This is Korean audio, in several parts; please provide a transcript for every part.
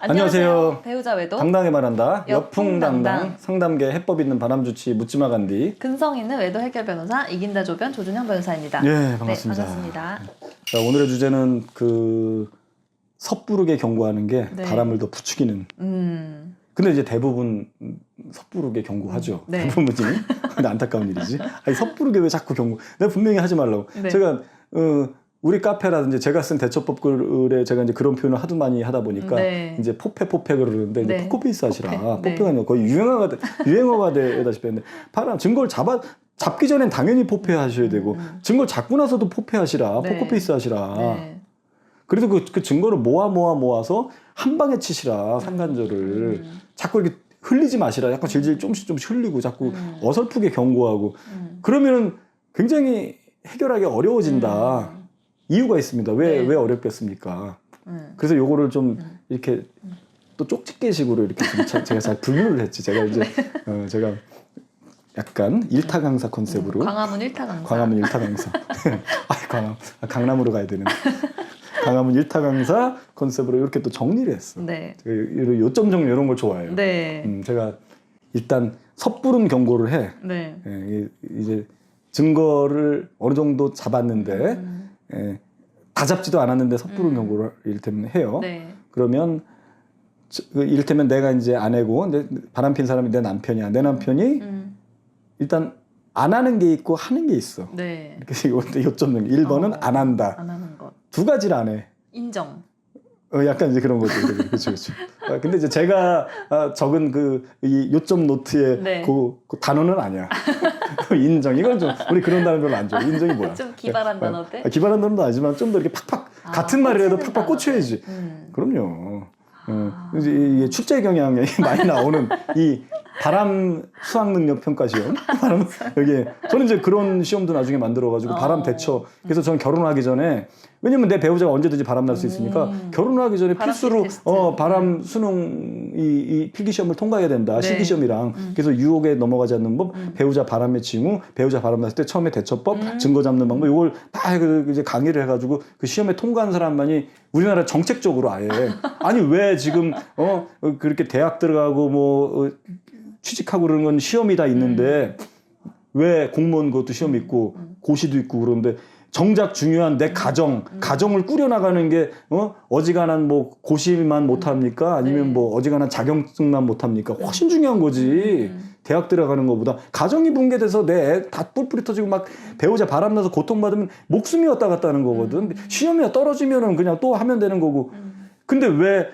안녕하세요. 배우자 외도 당당히 말한다. 여풍당당. 여풍당당. 상담계 해법 있는 바람주치 묻지마 간디. 근성 있는 외도 해결 변호사 이긴다 조변 조준영 변호사입니다. 예, 반갑습니다. 네, 반갑습니다. 자, 오늘의 주제는 그 섣부르게 경고하는 게 네. 바람을 더 부추기는. 근데 이제 대부분 섣부르게 경고하죠. 네. 대부분이. 근데 안타까운 일이지. 아니, 섣부르게 왜 자꾸 경고? 내가 분명히 하지 말라고. 네. 제가 우리 카페라든지 제가 쓴 대처법 글에 제가 이제 그런 표현을 하도 많이 하다 보니까 네. 이제 포페 그러는데 이제 네. 포커페이스 하시라. 네. 포페가 아니라 거의 유행어가 되다시피 했는데 바람 증거를 잡기 전엔 당연히 포페 하셔야 되고 증거를 잡고 나서도 포페 하시라. 네. 포커페이스 하시라. 네. 그래서 그 증거를 모아서 한 방에 치시라. 상간절을 자꾸 이렇게 흘리지 마시라. 약간 질질 조금씩 흘리고 자꾸 어설프게 경고하고 그러면은 굉장히 해결하기 어려워진다. 이유가 있습니다. 왜 어렵겠습니까? 그래서 요거를 좀 이렇게 또 쪽집게식으로 이렇게 좀 제가 잘 분류를 했지. 제가 이제 제가 약간 일타 강사 컨셉으로 광화문 일타 강사. 광화문 일타 강사. 강남으로 가야 되는. 강화문 일타 강사 컨셉으로 이렇게 또 정리를 했어. 네. 요점 정리 이런 걸 좋아해요. 네. 제가 일단 섣부른 경고를 해. 네. 이제 증거를 어느 정도 잡았는데 다 잡지도 않았는데 섣부른 경고를 이를테면 해요. 네. 그러면 이를테면 내가 이제 아내고 바람핀 사람이 내 남편이야. 내 남편이 일단 안 하는 게 있고 하는 게 있어. 네. 이렇게 요점 정리. 1번은 안 한다. 안 하는 것. 두 가지를 안 해. 인정. 약간 이제 그런 거죠. 그렇죠. 근데 이제 제가 적은 이 요점 노트에 네. 그 단어는 아니야. 인정. 이건 좀 우리 그런 단어 별로 안 좋아. 인정이 뭐야? 좀 기발한 단어인데. 기발한 단어도 아니지만 좀 더 이렇게 팍팍 같은 말이라도 꽂히는 팍팍 꽂혀야지. 단어들. 그럼요. 이제 이게 출제 경향에 많이 나오는 이 바람 수학 능력 평가 시험. 여기 저는 이제 그런 시험도 나중에 만들어가지고 바람 대처. 그래서 저는 결혼하기 전에 왜냐면 내 배우자가 언제든지 바람 날 수 있으니까 결혼하기 전에 바람 필수로 테스트. 바람 수능 이 필기 시험을 통과해야 된다. 네. 실기 시험이랑 그래서 유혹에 넘어가지 않는 법, 배우자 바람의 징후, 배우자 바람 났을 때 처음에 대처법, 증거 잡는 방법 이걸 다 이제 강의를 해가지고 그 시험에 통과한 사람만이 우리나라 정책적으로 아예 아니 왜 지금 그렇게 대학 들어가고 뭐 취직하고 그러는 건 시험이 다 있는데 왜 공무원 그것도 시험 있고 고시도 있고 그런데 정작 중요한 내 가정을 꾸려나가는 게 어지간한 뭐 고시만 못합니까? 아니면 네. 뭐 어지간한 자격증만 못합니까? 훨씬 중요한 거지. 대학 들어가는 것보다 가정이 붕괴돼서 내 애 다 뿔뿔이 터지고 막 배우자 바람나서 고통받으면 목숨이 왔다 갔다 하는 거거든. 시험이 떨어지면은 그냥 또 하면 되는 거고. 근데 왜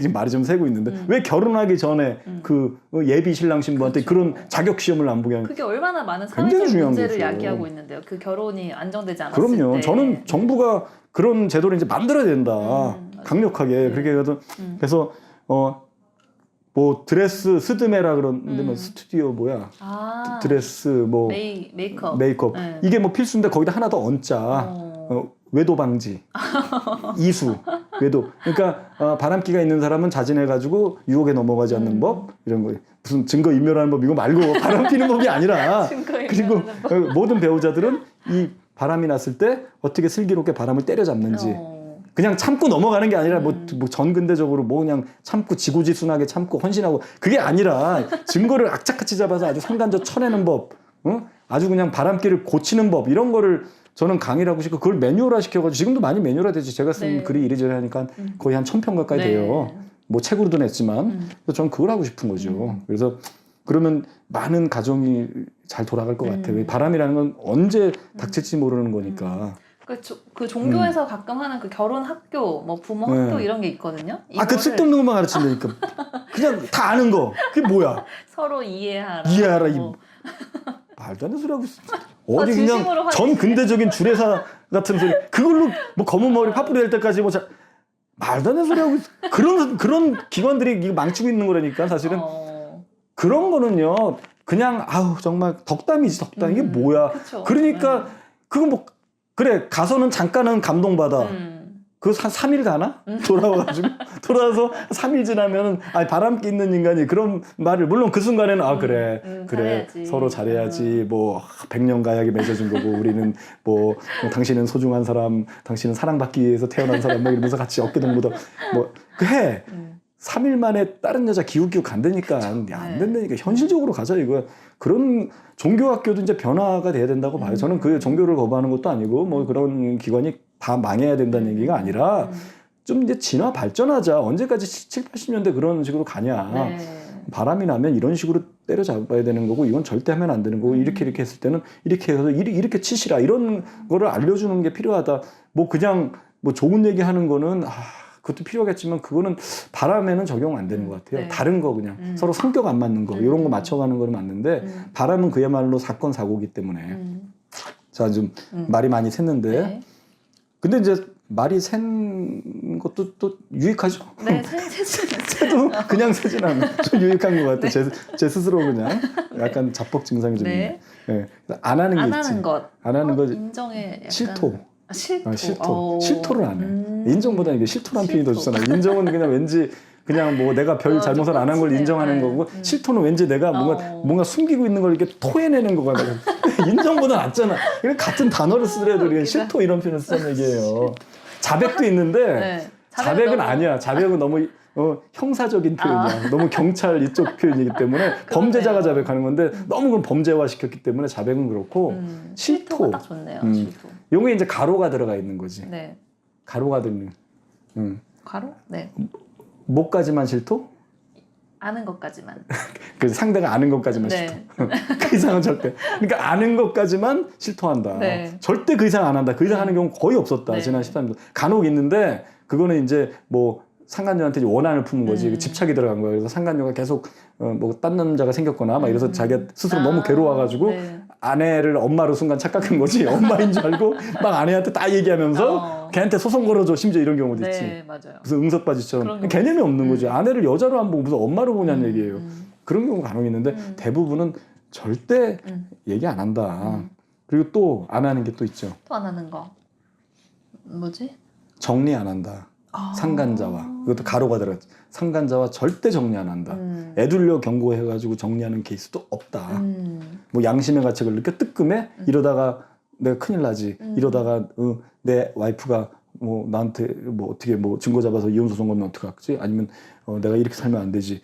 지금 말이 좀 새고 있는데 왜 결혼하기 전에 예비 신랑 신부한테 그렇죠. 그런 자격 시험을 안 보게 하는? 그게 얼마나 많은 굉장히 사회적 중요한 문제를 거죠. 야기하고 있는데요. 그 결혼이 안정되지 않았을 그럼요. 때. 저는 정부가 그런 제도를 이제 만들어야 된다. 강력하게. 그렇게 그래서 뭐 드레스 스드메라 그러는데 뭐 스튜디오 뭐야? 드레스 뭐 메이크업. 네. 이게 뭐 필수인데 거기다 하나 더 얹자. 외도 방지, 이수, 외도. 그러니까 바람기가 있는 사람은 자진해가지고 유혹에 넘어가지 않는 법 이런 거. 무슨 증거 인멸하는 법 이거 말고 바람 피는 법이 아니라. 그리고 모든 배우자들은 이 바람이 났을 때 어떻게 슬기롭게 바람을 때려잡는지. 그냥 참고 넘어가는 게 아니라 뭐 전근대적으로 뭐 그냥 참고 지고지순하게 참고 헌신하고 그게 아니라 증거를 악착같이 잡아서 아주 상간저 쳐내는 법, 아주 그냥 바람기를 고치는 법 이런 거를 저는 강의를 하고 싶고 그걸 매뉴얼화 시켜가지고 지금도 많이 매뉴얼화 되지. 제가 쓴 글이 이리저리 하니까 거의 한 1000편 가까이 돼요. 뭐 책으로도 냈지만 그래서 저는 그걸 하고 싶은 거죠. 그래서 그러면 많은 가정이 잘 돌아갈 것 같아요. 바람이라는 건 언제 닥칠지 모르는 거니까. 그 종교에서 가끔 하는 그 결혼 학교, 뭐 부모 학교 이런 게 있거든요. 그 쓸데없는 것만 가르친다니까. 그냥 다 아는 거. 그게 뭐야? 서로 이해하라. 뭐. 말도 안 되는 소리 하고 있어. 어디 그냥 전 근대적인 주례사 같은 소리. 그걸로 뭐 검은 머리 파뿌리 될 때까지 뭐 말도 안 되는 소리 하고 있어. 그런 기관들이 이거 망치고 있는 거라니까 사실은. 그런 거는요. 그냥 정말 덕담이지 덕담. 이게 뭐야? 그쵸. 그러니까 그거 뭐 그래 가서는 잠깐은 감동받아. 그거 3일 가나? 돌아와가지고 돌아서 3일 지나면은 바람기 있는 인간이 그런 말을 물론 그 순간에는 그래 잘해야지. 서로 잘해야지 뭐 100년 가약이 맺어진 거고 우리는 뭐 당신은 소중한 사람 당신은 사랑받기 위해서 태어난 사람 뭐 이러면서 같이 어깨동무도 뭐 해 3일 만에 다른 여자 기웃기웃 간다니까 안 된다니까 현실적으로 가자 이거 그런 종교학교도 이제 변화가 돼야 된다고 봐요. 저는 그 종교를 거부하는 것도 아니고 뭐 그런 기관이 다 망해야 된다는 얘기가 아니라 좀 이제 진화 발전하자. 언제까지 7, 80년대 그런 식으로 가냐. 네. 바람이 나면 이런 식으로 때려잡아야 되는 거고 이건 절대 하면 안 되는 거고 이렇게 했을 때는 이렇게 해서 이렇게 치시라 이런 거를 알려주는 게 필요하다. 뭐 그냥 뭐 좋은 얘기하는 거는 그것도 필요하겠지만 그거는 바람에는 적용 안 되는 것 같아요. 네. 다른 거 그냥 서로 성격 안 맞는 거 이런 거 맞춰가는 거는 맞는데 바람은 그야말로 사건 사고기 때문에 자 좀 말이 많이 샜는데 네. 근데 이제 말이 샌 것도 또 유익하죠. 네, 새도 그냥 새진 않아. 좀 유익한 것 같아. 제 스스로 그냥 약간 자뻑 증상이 좀 있네. 네. 안 하는 게 안 있지. 하는 것. 안 하는 거 인정에 약간 실토. 실토. 실토를 안 해. 인정보다 이게 실토란 표현이 더 좋잖아. 인정은 그냥 왠지 그냥 뭐 내가 별 잘못을 안 한 걸 인정하는 거고 실토는 왠지 내가 뭔가 숨기고 있는 걸 이렇게 토해내는 거가 인정보다 낫잖아. 그냥 같은 단어를 쓰더라도 우리가 실토 이런 표현을 쓰는 얘기예요. 자백도 있는데 네. 자백은 아니야. 자백은 너무 형사적인 표현이야. 너무 경찰 이쪽 표현이기 때문에 범죄자가 자백하는 건데 너무 그건 범죄화 시켰기 때문에 자백은 그렇고 실토가 딱 좋네요. 실토. 요게 이제 가로가 들어가 있는 거지. 네. 가로가 들는. 가로? 네. 뭐까지만 실토? 아는 것까지만. 그 상대가 아는 것까지만 네. 실토. 그 이상은 절대. 그러니까 아는 것까지만 실토한다. 네. 절대 그 이상 안 한다. 그 이상 하는 경우 거의 없었다. 네. 지난 13년. 간혹 있는데 그거는 이제 뭐 상간녀한테 원한을 품은 거지. 집착이 들어간 거야. 그래서 상간녀가 계속 뭐 딴 남자가 생겼거나 막 이래서 자기가 스스로 너무 괴로워가지고 네. 아내를 엄마로 순간 착각한 거지. 엄마인 줄 알고 막 아내한테 딱 얘기하면서 걔한테 소송 걸어줘. 심지어 이런 경우도 네, 있지. 맞아요. 그래서 응석바지처럼 그런 개념이 없는 거지. 아내를 여자로 안 보고 무슨 엄마로 보냐는 얘기예요. 그런 경우가 간혹 있는데 대부분은 절대 얘기 안 한다. 그리고 또 안 하는 게 또 있죠. 또 안 하는 거. 뭐지? 정리 안 한다. 상간자와 이것도 가로가 들어갔지. 상간자와 절대 정리 안 한다. 애둘려 경고해가지고 정리하는 케이스도 없다. 뭐 양심의 가책을 느껴 뜨끔해 이러다가 내가 큰일 나지. 이러다가 내 와이프가 뭐 나한테 뭐 어떻게 뭐 증거 잡아서 이혼 소송 걸면 어떡하지? 아니면 내가 이렇게 살면 안 되지.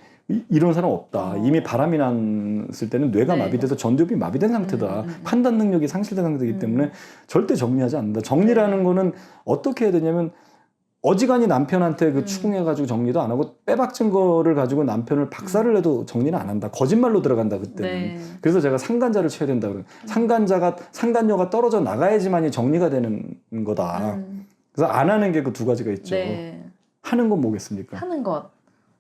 이런 사람 없다. 이미 바람이 났을 때는 뇌가 네. 마비돼서 전두엽이 마비된 상태다. 판단 능력이 상실된 상태이기 때문에 절대 정리하지 않는다. 정리라는 거는 어떻게 해야 되냐면 어지간히 남편한테 그 추궁해가지고 정리도 안 하고 빼박 증거를 가지고 남편을 박살을 내도 정리는 안 한다. 거짓말로 들어간다 그때는. 네. 그래서 제가 상간자를 쳐야 된다 그래요. 상간녀가 떨어져 나가야지만이 정리가 되는 거다. 그래서 안 하는 게 그 두 가지가 있죠. 네. 하는 건 뭐겠습니까? 하는 것.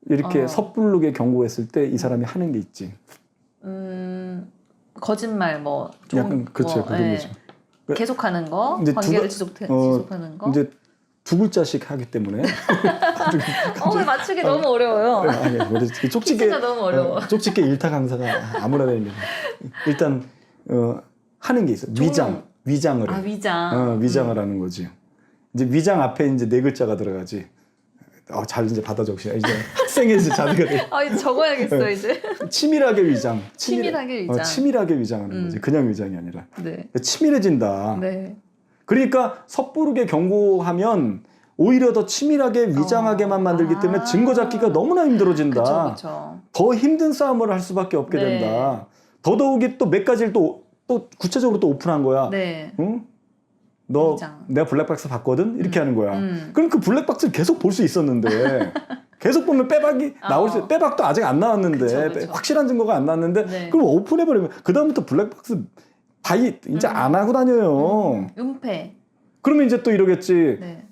이렇게 섣부르게 경고했을 때 이 사람이 하는 게 있지. 거짓말 뭐 좀 약간 그렇죠. 뭐, 그런 네. 거죠. 계속하는 거, 이제 관계를 지속하는 거. 이제 두 글자씩 하기 때문에 왜 맞추기 너무 어려워요. 아니 쪽집게 퀴즈가 너무 어려워. 쪽집게 일타 강사가 아무나 됩니다. 일단 하는 게 있어. 위장을 해. 위장. 위장을 하는 거지. 이제 위장 앞에 이제 네 글자가 들어가지. 잘 이제 받아 적시야. 이제 학생의 이제 자리가 돼. 이제 적어야겠어 이제. 치밀하게 위장. 치밀하게 위장. 치밀하게 위장하는 거지. 그냥 위장이 아니라. 네. 치밀해진다. 네. 그러니까 섣부르게 경고하면 오히려 더 치밀하게 위장하게만 만들기 때문에 증거 잡기가 너무나 힘들어진다. 그쵸. 더 힘든 싸움을 할 수밖에 없게 네. 된다. 더더욱이 또 몇 가지를 또 구체적으로 또 오픈한 거야. 네. 응? 너 위장. 내가 블랙박스 봤거든? 이렇게 하는 거야. 그럼 그 블랙박스를 계속 볼 수 있었는데 계속 보면 빼박이 나올 수 빼박도 아직 안 나왔는데 그쵸. 확실한 증거가 안 나왔는데 네. 그럼 오픈해버리면 그 다음부터 블랙박스 다 이제 안 하고 다녀요. 은폐. 그러면 이제 또 이러겠지. 네.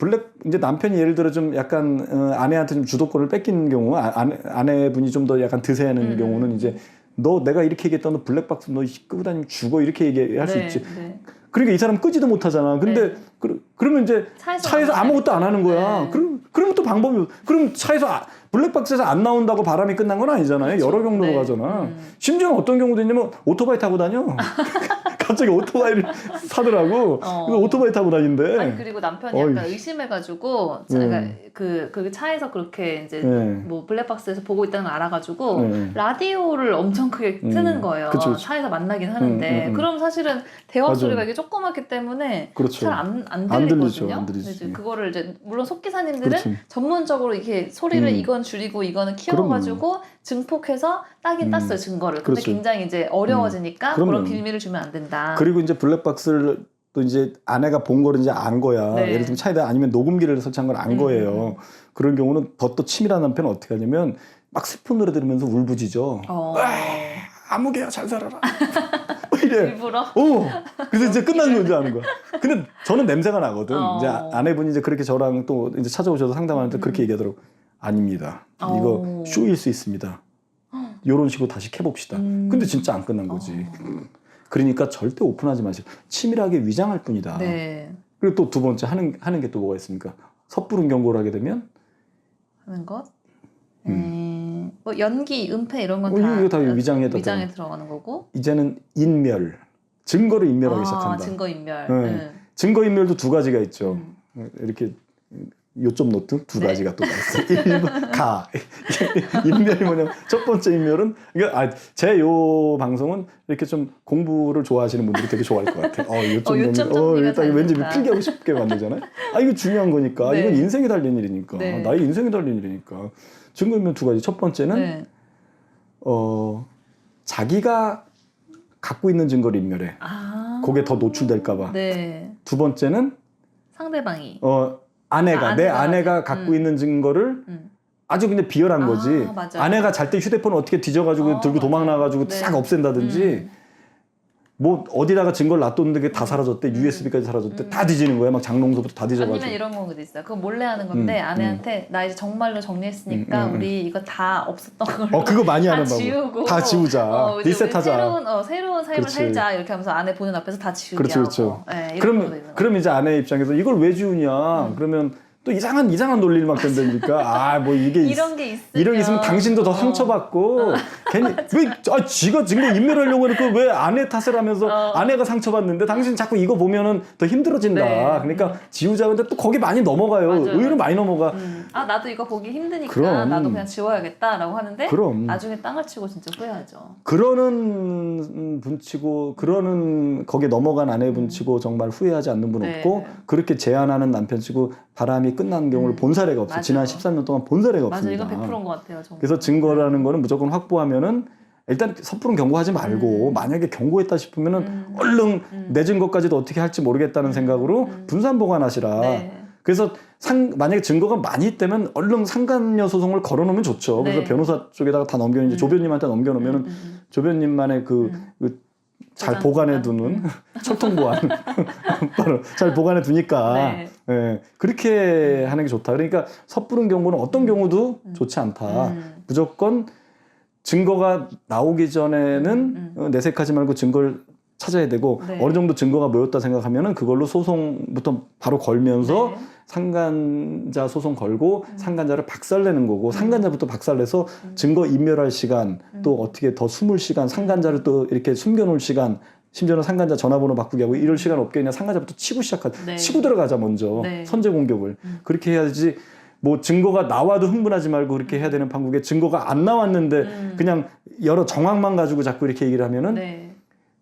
이제 남편이 예를 들어 좀 약간 아내한테 좀 주도권을 뺏기는 경우, 아내분이 좀 더 약간 드세하는 경우는 이제 너 내가 이렇게 얘기했다, 너 블랙박스 너 끄고 다니면 죽어 이렇게 얘기할 수 있지. 네. 그러니까 이 사람 끄지도 못하잖아. 근데 그러면 이제 차에서 아무것도 안 하는 거야. 네. 그러면 또 방법이 그럼 차에서 블랙박스에서 안 나온다고 바람이 끝난 건 아니잖아요. 그렇죠. 여러 경로로 네. 가잖아. 심지어는 어떤 경우도 있냐면 오토바이 타고 다녀. 갑자기 오토바이를 사더라고. 그래서 오토바이 타고 다닌대. 아니 그리고 남편이 어이. 약간 의심해가지고 그러니까 그 차에서 그렇게 이제 뭐 블랙박스에서 보고 있다는 걸 알아가지고 라디오를 엄청 크게 트는 거예요. 그쵸. 차에서 만나긴 하는데 그럼 사실은 대화 맞아. 소리가 이게 조그맣기 때문에 그렇죠. 잘 안 안 들리죠. 들리거든요. 안 들리지. 그래서 그거를 이제 물론 속기사님들은 그렇지. 전문적으로 이렇게 소리를 이건 줄이고 이거는 키워가지고 증폭해서 따긴 땄어요 증거를. 근데 그렇죠. 굉장히 이제 어려워지니까 그럼요. 그런 빌미를 주면 안 된다. 그리고 이제 블랙박스를 또 이제 아내가 본 거를 이제 안 거야. 네. 예를 들면 차에다 아니면 녹음기를 설치한 걸 안 거예요. 그런 경우는 더 또 치밀한 남편은 어떻게 하냐면 막 슬픈 노래 들으면서 울부짖어. 아무개야 잘 살아라. 이래. 일부러? 그래서 이제 끝난 건지 아는 거야. 근데 저는 냄새가 나거든. 어. 이제 아내분이 이제 그렇게 저랑 또 이제 찾아오셔서 상담하는데 그렇게 얘기하더라고. 아닙니다. 이거 쇼일 수 있습니다. 이런 식으로 다시 캐봅시다. 근데 진짜 안 끝난 거지. 그러니까 절대 오픈하지 마시고 치밀하게 위장할 뿐이다. 네. 그리고 또 두 번째 하는 게 또 뭐가 있습니까? 섣부른 경고를 하게 되면 하는 것? 뭐 연기, 은폐 이런 건 다 이거 다 위장에 들어가는 거고. 이제는 인멸, 증거를 인멸하기 시작한다. 증거 인멸. 네. 증거 인멸도 두 가지가 있죠. 이렇게 요점 노트 두 가지가 또 있어요. 1번 가 인멸이 뭐냐면 첫 번째 인멸은 그러니까 제 요 방송은 이렇게 좀 공부를 좋아하시는 분들이 되게 좋아할 것 같아요. 요점 정리가 일단 왠지 필기하고 싶게 만들잖아요. 이거 중요한 거니까. 네. 이건 인생이 달린 일이니까. 네. 나의 인생이 달린 일이니까. 증거 인멸 두 가지. 첫 번째는 네. 자기가 갖고 있는 증거를 인멸해. 그게 더 노출될까 봐. 네. 두 번째는 상대방이 내 아내가 갖고 있는 증거를 아주 그냥 비열한 거지. 맞아요. 아내가 잘 때 휴대폰을 어떻게 뒤져가지고 들고 도망 나가지고 네. 싹 없앤다든지 뭐 어디다가 증거를 놔뒀는데 그게 다 사라졌대. USB까지 사라졌대. 다 뒤지는 거야. 막 장롱서부터 다 뒤져가지고. 아니면 이런 경우도 있어요. 그거 몰래 하는 건데 아내한테 나 이제 정말로 정리했으니까 우리 이거 다 없었던 걸로 그거 많이 다 하는 지우고 다 지우자. 이제 리셋하자. 새로운 삶을 그렇지. 살자 이렇게 하면서 아내 보는 앞에서 다 지우게 그렇죠. 하고. 네, 이런 경우도 있는 그럼 이제 아내 입장에서 이걸 왜 지우냐? 그러면 또 이상한 논리를 막 던지니까 뭐 이게 이런 게 있으면 당신도 더 상처받고 괜히 왜 지가 증거 인멸하려고 해놓고 왜 아내 탓을 하면서 아내가 상처받는데 당신 자꾸 이거 보면은 더 힘들어진다. 네. 그러니까 지우자. 근데 또 거기 많이 넘어가요. 맞아요. 의외로 많이 넘어가. 나도 이거 보기 힘드니까 그럼. 나도 그냥 지워야겠다라고 하는데 그럼. 나중에 땅을 치고 진짜 후회하죠. 그러는 분치고 그러는 거기에 넘어간 아내분치고 정말 후회하지 않는 분 네. 없고 그렇게 제안하는 남편치고 바람이 끝난 경우를 본 사례가 없어요. 맞아요. 지난 13년 동안 본 사례가 맞아, 없습니다. 이건 100%인 것 같아요. 정말. 그래서 증거라는 거는 무조건 확보하면은 일단 섣부른 경고하지 말고 만약에 경고했다 싶으면은 얼른 내 증거까지도 어떻게 할지 모르겠다는 생각으로 분산 보관하시라. 네. 그래서 만약에 증거가 많이 있다면 얼른 상간녀 소송을 걸어놓으면 좋죠. 그래서 네. 변호사 쪽에다가 다 넘겨놓으면 조변님한테 넘겨놓으면은 조변님만의 잘 보관해 두는 철통 보안 잘 보관해 두니까 네. 예, 그렇게 하는 게 좋다. 그러니까 섣부른 경고는 어떤 경우도 좋지 않다. 무조건 증거가 나오기 전에는 내색하지 말고 증거를 찾아야 되고 네. 어느 정도 증거가 모였다 생각하면은 그걸로 소송부터 바로 걸면서 네. 상간자 소송 걸고 상간자를 박살내는 거고 상간자부터 박살내서 증거 인멸할 시간 또 어떻게 더 숨을 시간 상간자를 또 이렇게 숨겨놓을 시간 심지어는 상간자 전화번호 바꾸게 하고 이럴 시간 없게 그냥 상간자부터 치고 네. 치고 들어가자 먼저 네. 선제 공격을 그렇게 해야지 뭐 증거가 나와도 흥분하지 말고 그렇게 해야 되는 판국에 증거가 안 나왔는데 그냥 여러 정황만 가지고 자꾸 이렇게 얘기를 하면은 네.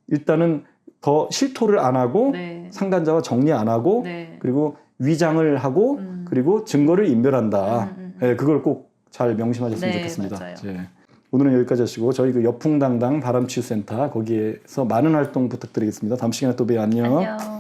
일단은 더 실토를 안 하고 네. 상간자와 정리 안 하고 네. 그리고 위장을 하고 그리고 증거를 인멸한다. 예, 그걸 꼭 잘 명심하셨으면 네, 좋겠습니다. 맞아요. 예. 오늘은 여기까지 하시고 저희 그 여풍당당 바람치유센터 거기에서 많은 활동 부탁드리겠습니다. 다음 시간에 또 봬요. 안녕. 안녕.